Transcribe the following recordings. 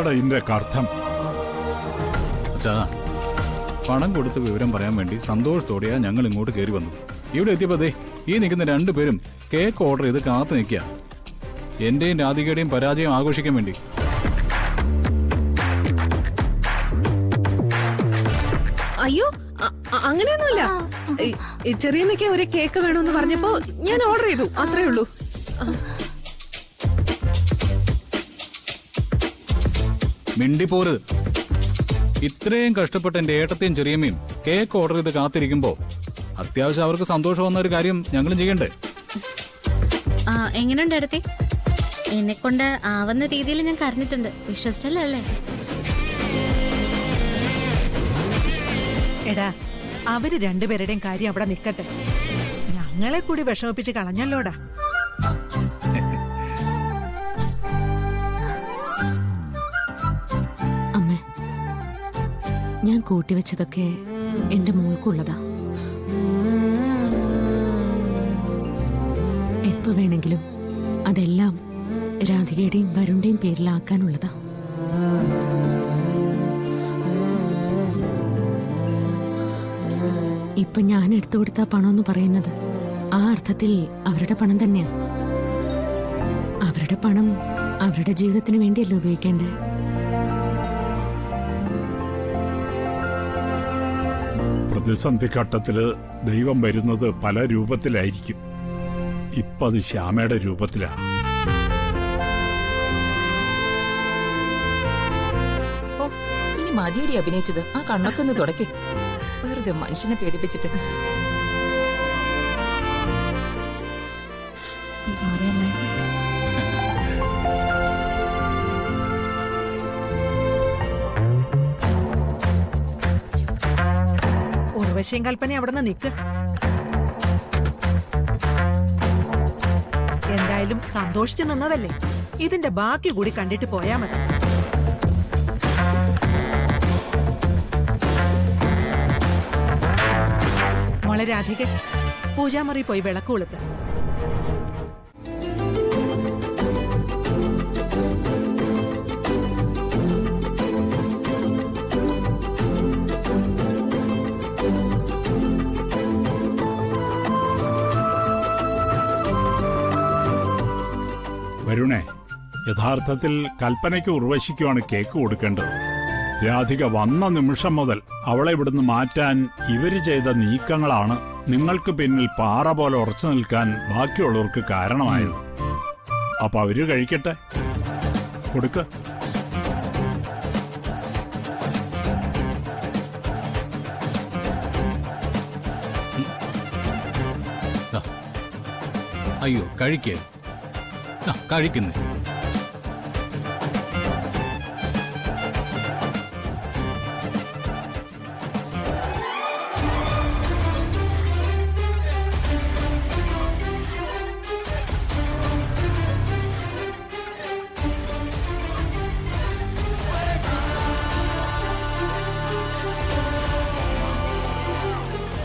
എന്താടാ ഇതിന്റെ അർത്ഥം? അച്ഛാ, പണം കൊടുത്ത് വിവരം പറയാൻ വേണ്ടി സന്തോഷത്തോടെയാ ഞങ്ങൾ ഇങ്ങോട്ട് കയറി വന്നത്. ഇവിടെ എത്തിയപ്പോ ഈ നിൽക്കുന്ന രണ്ടുപേരും കേക്ക് ഓർഡർ ചെയ്ത് കാത്തു നിൽക്കുക, എന്റെയും രാധികയുടെയും പരാജയം ആഘോഷിക്കാൻ വേണ്ടി. അയ്യോ, അങ്ങനെയൊന്നുമില്ല. ചെറിയമ്മയ്ക്ക് ഒരു കേക്ക് വേണമെന്ന് പറഞ്ഞപ്പോ ഞാൻ ഓർഡർ ചെയ്തു, അത്രേ ഉള്ളൂ. മിണ്ടിപ്പോര്. ഇത്രയും കഷ്ടപ്പെട്ട് എന്റെ ഏട്ടത്തെയും ചെറിയമ്മയും കേക്ക് ഓർഡർ ചെയ്ത് കാത്തിരിക്കുമ്പോ അത്യാവശ്യം അവർക്ക് സന്തോഷം വന്ന ഒരു കാര്യം ഞങ്ങളും ചെയ്യണ്ടേ? എങ്ങനെയുണ്ട് ഏടത്തി? എന്നെ കൊണ്ട് ആവുന്ന രീതിയിൽ ഞാൻ കരഞ്ഞിട്ടുണ്ട്, വിശ്വസിച്ചല്ലേ? എടാ, അവര് രണ്ടുപേരുടെയും കാര്യം അവിടെ നിക്കട്ടെ, ഞങ്ങളെ കൂടി വിഷമിപ്പിച്ച് കളഞ്ഞല്ലോടാ. അമ്മേ, ഞാൻ കൂട്ടിവെച്ചതൊക്കെ എന്റെ മോൾക്കുള്ളതാ. എപ്പോ വേണമെങ്കിലും അതെല്ലാം രാധികയുടെയും വരുണിന്റെയും പേരിലാക്കാനുള്ളതാ. ഇപ്പൊ ഞാൻ എടുത്തു കൊടുത്ത പണം എന്ന് പറയുന്നത് ആ അർത്ഥത്തിൽ അവരുടെ പണം തന്നെയാ. അവരുടെ പണം അവരുടെ ജീവിതത്തിന് വേണ്ടിയല്ലേ ഉപയോഗിക്കേണ്ടേ? പ്രതിസന്ധി ഘട്ടത്തില് ദൈവം വരുന്നത് പല രൂപത്തിലായിരിക്കും. ഇപ്പൊ അത് ശ്യാമയുടെ രൂപത്തിലാണ്. ഓ, ഇനി മതിയടി അഭിനയിച്ചത്. ആ കണ്ണൊക്കെ ഒന്ന് തുടക്കി, വെറുതെ മനുഷ്യനെ പേടിപ്പിച്ചിട്ട്. സോറി അമ്മേ. ഉർവശിയും കൽപ്പന അവിടെ നിന്ന് നിക്ക്. എന്തായാലും സന്തോഷിച്ചു നിന്നതല്ലേ, ഇതിന്റെ ബാക്കി കൂടി കണ്ടിട്ട് പോയാ മതി. മോളെ രാധിക, പൂജാമുറി പോയി വിളക്ക് കൊളുത്ത്. വരുണേ, യഥാർത്ഥത്തിൽ കൽപ്പനയ്ക്ക് ഉർവശിക്കുമാണ് കേക്ക് കൊടുക്കേണ്ടത്. രാധിക വന്ന നിമിഷം മുതൽ അവളെ ഇവിടുന്ന് മാറ്റാൻ ഇവര് ചെയ്ത നീക്കങ്ങളാണ് നിങ്ങൾക്ക് പിന്നിൽ പാറ പോലെ ഉറച്ചു നിൽക്കാൻ ബാക്കിയുള്ളവർക്ക് കാരണമായത്. അപ്പൊ അവര് കഴിക്കട്ടെ, കൊടുക്ക. അയ്യോ, കഴിക്കേ, കഴിക്കുന്നു.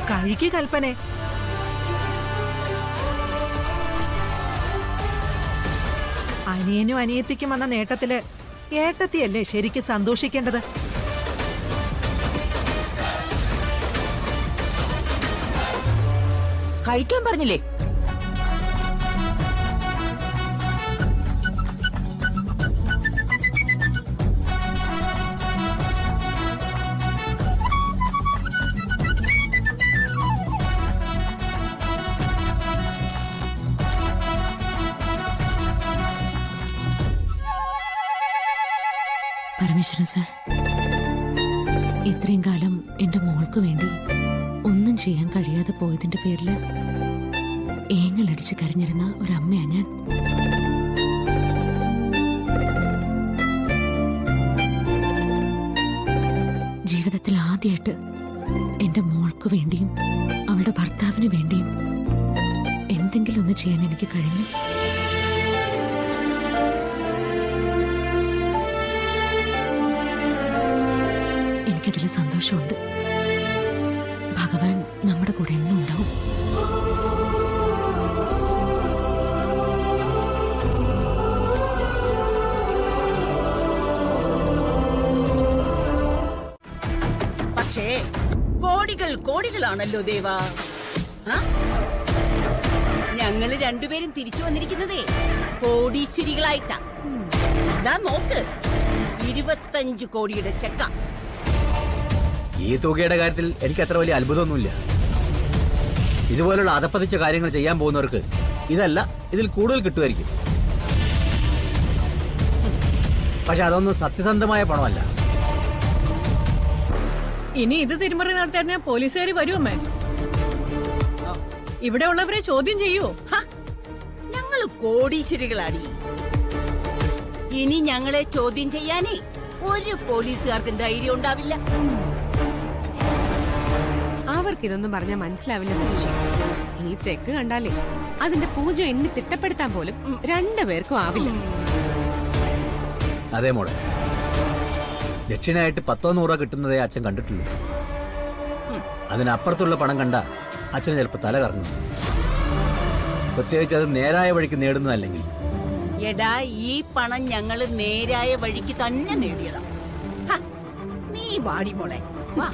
കഴിക്ക് കൽപ്പനെ. അനിയനും അനിയത്തിക്കും വന്ന നേട്ടത്തില് ഏട്ടത്തിയല്ലേ ശരിക്കും സന്തോഷിക്കേണ്ടത്. കഴിക്കാൻ പറഞ്ഞില്ലേ? പരമേശ്വരൻ സാർ, ഇത്രയും കാലം എന്റെ മോൾക്ക് വേണ്ടി ഒന്നും ചെയ്യാൻ കഴിയാതെ പോയതിന്റെ പേരില് ഏങ്ങലടിച്ച് കരഞ്ഞിരുന്ന ഒരമ്മയാ ഞാൻ. ജീവിതത്തിൽ ആദ്യമായിട്ട് എന്റെ മോൾക്ക് വേണ്ടിയും അവളുടെ ഭർത്താവിന് വേണ്ടിയും എന്തെങ്കിലും ഒന്ന് ചെയ്യാൻ എനിക്ക് കഴിഞ്ഞു. എനിക്കതിൽ സന്തോഷമുണ്ട്. ഭഗവാൻ നമ്മുടെ കൂടെ എന്നും ഉണ്ടാവും. കോടികളാണല്ലോ ദേവാ. ഞങ്ങള് രണ്ടുപേരും തിരിച്ചു വന്നിരിക്കുന്നതേ കോടീശ്വരികളായിട്ടാ. ദാ നോക്ക്, 25 കോടിയുടെ ചെക്ക. ഈ തുകയുടെ കാര്യത്തിൽ എനിക്ക് അത്ര വലിയ അത്ഭുതമൊന്നുമില്ല. ഇതുപോലുള്ള അതപ്പതിച്ച കാര്യങ്ങൾ ചെയ്യാൻ പോകുന്നവർക്ക് ഇതല്ല, ഇതിൽ കൂടുതൽ കിട്ടുമായിരിക്കും. പക്ഷെ അതൊന്നും സത്യസന്ധമായ പണമല്ല. ഇനി ഇത് തിരിമറി നടത്താൻ പോലീസുകാർ വരുമേ? ഇവിടെ ഉള്ളവരെ ചോദ്യം ചെയ്യൂ. ഞങ്ങൾ കോടീശ്വരികളാടി. ഇനി ഞങ്ങളെ ചോദ്യം ചെയ്യാനേ ഒരു പോലീസുകാർക്കും ധൈര്യം ഉണ്ടാവില്ല. അവർക്കിതൊന്നും പറഞ്ഞാൽ മനസ്സിലാവില്ല മനുഷ്യ. ഈ ചെക്ക് കണ്ടാലേ അതിന്റെ പൂജ എണ്ണി തിട്ടപ്പെടുത്താൻ പോലും രണ്ടുപേർക്കും ആവില്ല. അതേ മോളെ, ദക്ഷിണയായിട്ട് 100-100 കിട്ടുന്നതേ അച്ഛൻ കണ്ടിട്ടുള്ളൂ. അതിനപ്പുറത്തുള്ള പണം കണ്ട അച്ഛന് ചിലപ്പോ തല കറങ്ങും. പ്രത്യേകിച്ച് അത് നേരായ വഴിക്ക് നേടുന്നതല്ലെങ്കിൽ. എടാ, ഈ പണം ഞങ്ങള് നേരായ വഴിക്ക് തന്നെ നേടിയതാ. നീ വാടി മോളെ.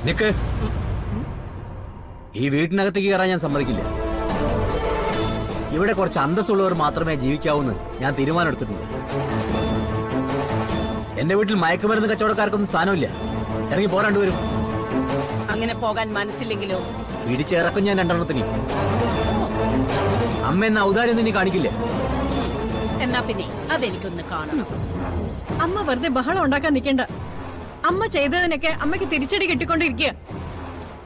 നിക്ക്, ഈ വീട്ടിനകത്തേക്ക് കയറാൻ ഞാൻ സമ്മതിക്കില്ല. ഇവിടെ കുറച്ച് അന്തസ്സുള്ളവർ മാത്രമേ ജീവിക്കാവൂന്ന് ഞാൻ തീരുമാനമെടുത്തിട്ടുണ്ട്. എന്റെ വീട്ടിൽ മയക്കുമരുന്ന് കച്ചവടക്കാർക്കൊന്നും സ്ഥാനമില്ല. ഇറങ്ങി പോരാണ്ട് വരും. അങ്ങനെ പോകാൻ മനസ്സില്ലെങ്കിലോ? പിടിച്ചിറക്കും ഞാൻ രണ്ടെണ്ണത്തിന്. അമ്മ എന്ന ഔദാര്യം നീ കാണിക്കില്ല. എന്നാ പിന്നെ അതെനിക്കൊന്ന് കാണണം. അമ്മ വെറുതെ ബഹളം ഉണ്ടാക്കാൻ നിൽക്കണ്ട. അമ്മ ചെയ്തതിനൊക്കെ അമ്മയ്ക്ക് തിരിച്ചടി കിട്ടിക്കൊണ്ടിരിക്കുക.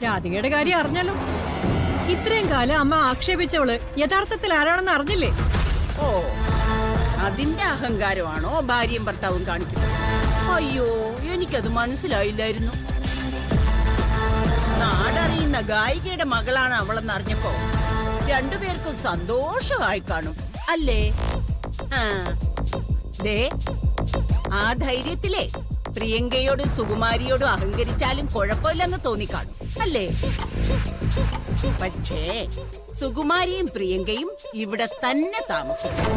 രാധികയുടെ കാര്യം അറിഞ്ഞാലോ? ഇത്രയും കാലം അമ്മ ആക്ഷേപിച്ചവള് യഥാർത്ഥത്തിൽ ആരാണെന്ന് അറിഞ്ഞില്ലേ? ഓ, അതിന്റെ അഹങ്കാരമാണോ ഭാര്യയും ഭർത്താവും കാണിക്കുന്നത്? അയ്യോ, എനിക്കത് മനസ്സിലായില്ലായിരുന്നു. നാടറിയുന്ന ഗായികയുടെ മകളാണ് അവളെന്ന് അറിഞ്ഞപ്പോ രണ്ടുപേർക്കും സന്തോഷമായി കാണും അല്ലേ? ദേ, ആ ധൈര്യത്തിലെ പ്രിയങ്കയോടും സുകുമാരിയോടും അഹങ്കരിച്ചാലും കുഴപ്പമില്ലെന്ന് തോന്നിക്കാണും അല്ലേ? പക്ഷേ സുകുമാരിയും പ്രിയങ്കയും ഇവിടെ തന്നെ താമസിക്കും.